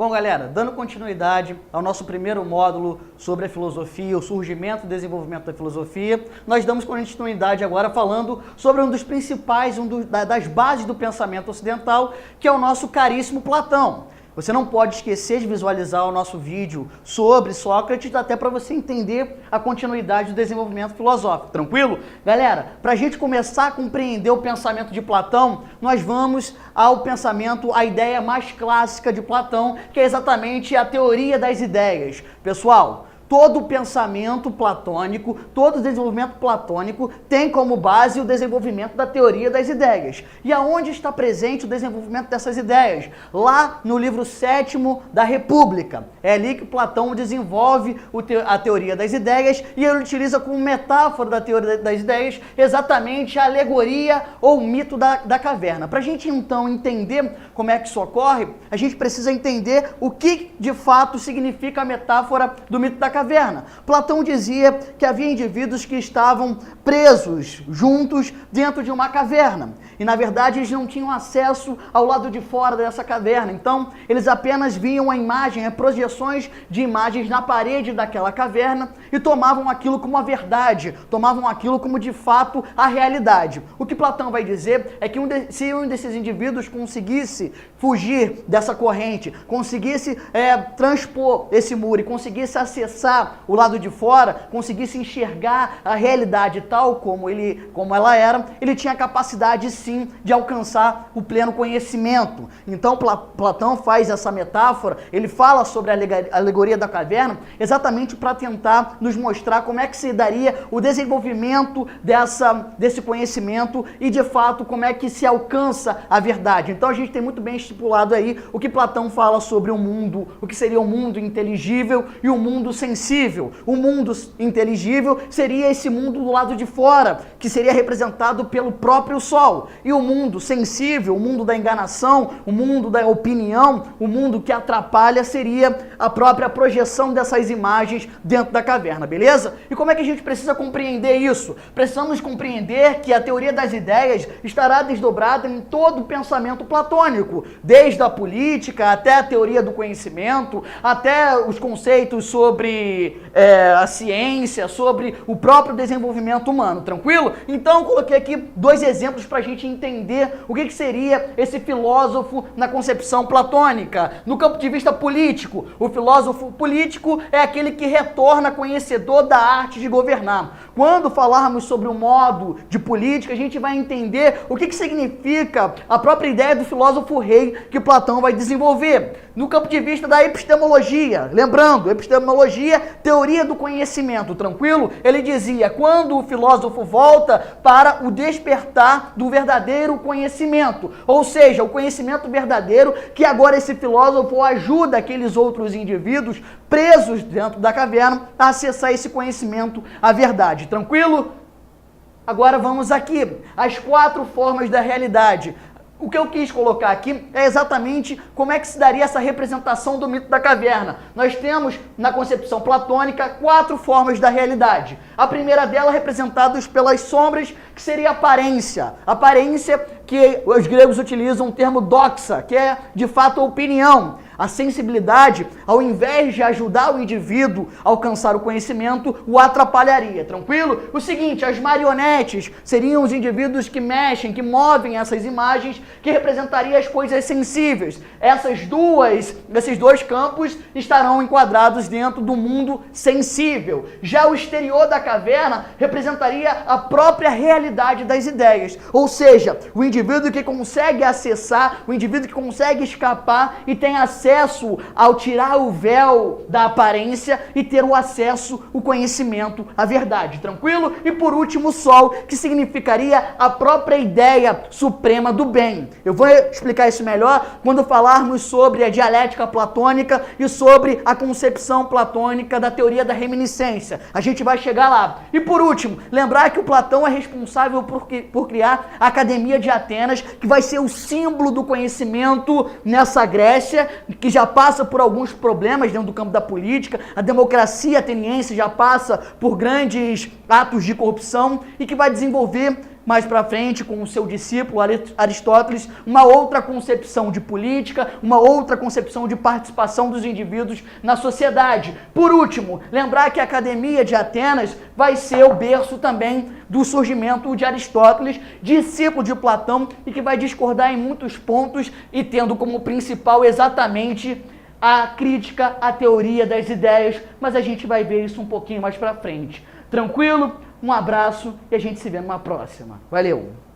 Bom, galera, dando continuidade ao nosso primeiro módulo sobre a filosofia, o surgimento e desenvolvimento da filosofia, nós damos continuidade agora falando sobre um dos principais, das bases do pensamento ocidental, que é o nosso caríssimo Platão. Você não pode esquecer de visualizar o nosso vídeo sobre Sócrates, até para você entender a continuidade do desenvolvimento filosófico, tranquilo? Galera, para a gente começar a compreender o pensamento de Platão, nós vamos ao pensamento, a ideia mais clássica de Platão, que é exatamente a teoria das ideias. Pessoal, todo o pensamento platônico, todo o desenvolvimento platônico tem como base o desenvolvimento da teoria das ideias. E aonde está presente o desenvolvimento dessas ideias? Lá no livro 7º da República. É ali que Platão desenvolve a teoria das ideias e ele utiliza como metáfora da teoria das ideias exatamente a alegoria ou o mito da caverna. Para a gente então entender como é que isso ocorre, a gente precisa entender o que de fato significa a metáfora do mito da caverna. Platão dizia que havia indivíduos que estavam presos juntos dentro de uma caverna e na verdade eles não tinham acesso ao lado de fora dessa caverna, então eles apenas viam a imagem, projeções de imagens na parede daquela caverna e tomavam aquilo como a verdade, tomavam aquilo como de fato a realidade. O que Platão vai dizer é que se um desses indivíduos conseguisse fugir dessa corrente, conseguisse transpor esse muro e conseguisse acessar o lado de fora, conseguisse enxergar a realidade tal como ela era, ele tinha capacidade sim de alcançar o pleno conhecimento. Então Platão faz essa metáfora, ele fala sobre a alegoria da caverna exatamente para tentar nos mostrar como é que se daria o desenvolvimento desse conhecimento e de fato como é que se alcança a verdade. Então a gente tem muito bem estipulado aí o que Platão fala sobre o mundo, o que seria o mundo inteligível e o mundo sensível. O mundo inteligível seria esse mundo do lado de fora, que seria representado pelo próprio Sol. E o mundo sensível, o mundo da enganação, o mundo da opinião, o mundo que atrapalha seria a própria projeção dessas imagens dentro da caverna, beleza? E como é que a gente precisa compreender isso? Precisamos compreender que a teoria das ideias estará desdobrada em todo o pensamento platônico, desde a política até a teoria do conhecimento, até os conceitos sobre a ciência, sobre o próprio desenvolvimento humano, tranquilo? Então coloquei aqui dois exemplos para a gente entender o que seria esse filósofo na concepção platônica. No campo de vista político, o filósofo político é aquele que retorna conhecedor da arte de governar. Quando falarmos sobre o modo de política, a gente vai entender o que significa a própria ideia do filósofo rei que Platão vai desenvolver. No campo de vista da epistemologia, lembrando, epistemologia, teoria do conhecimento, tranquilo? Ele dizia, quando o filósofo volta para o despertar do verdadeiro conhecimento, ou seja, o conhecimento verdadeiro que agora esse filósofo ajuda aqueles outros indivíduos presos dentro da caverna a acessar esse conhecimento, a verdade, tranquilo? Agora vamos aqui, as 4 formas da realidade. O que eu quis colocar aqui é exatamente como é que se daria essa representação do mito da caverna. Nós temos, na concepção platônica, 4 formas da realidade. A primeira dela representada pelas sombras, que seria a aparência. Aparência que os gregos utilizam o termo doxa, que é, de fato, a opinião. A sensibilidade, ao invés de ajudar o indivíduo a alcançar o conhecimento, o atrapalharia, tranquilo? O seguinte, as marionetes seriam os indivíduos que mexem, que movem essas imagens, que representariam as coisas sensíveis. Esses dois campos estarão enquadrados dentro do mundo sensível. Já o exterior da caverna representaria a própria realidade das ideias, ou seja, o indivíduo que consegue acessar, o indivíduo que consegue escapar e tem acesso ao tirar o véu da aparência e ter o acesso, o conhecimento, a verdade, tranquilo? E por último, o sol, que significaria a própria ideia suprema do bem. Eu vou explicar isso melhor quando falarmos sobre a dialética platônica e sobre a concepção platônica da teoria da reminiscência. A gente vai chegar lá. E por último, lembrar que o Platão é responsável por criar a Academia de Atenas, que vai ser o símbolo do conhecimento nessa Grécia, que já passa por alguns problemas dentro do campo da política, a democracia ateniense já passa por grandes atos de corrupção e que vai desenvolver mais para frente, com o seu discípulo Aristóteles, uma outra concepção de política, uma outra concepção de participação dos indivíduos na sociedade. Por último, lembrar que a Academia de Atenas vai ser o berço também do surgimento de Aristóteles, discípulo de Platão, e que vai discordar em muitos pontos e tendo como principal exatamente a crítica à teoria das ideias, mas a gente vai ver isso um pouquinho mais para frente. Tranquilo? Um abraço e a gente se vê numa próxima. Valeu!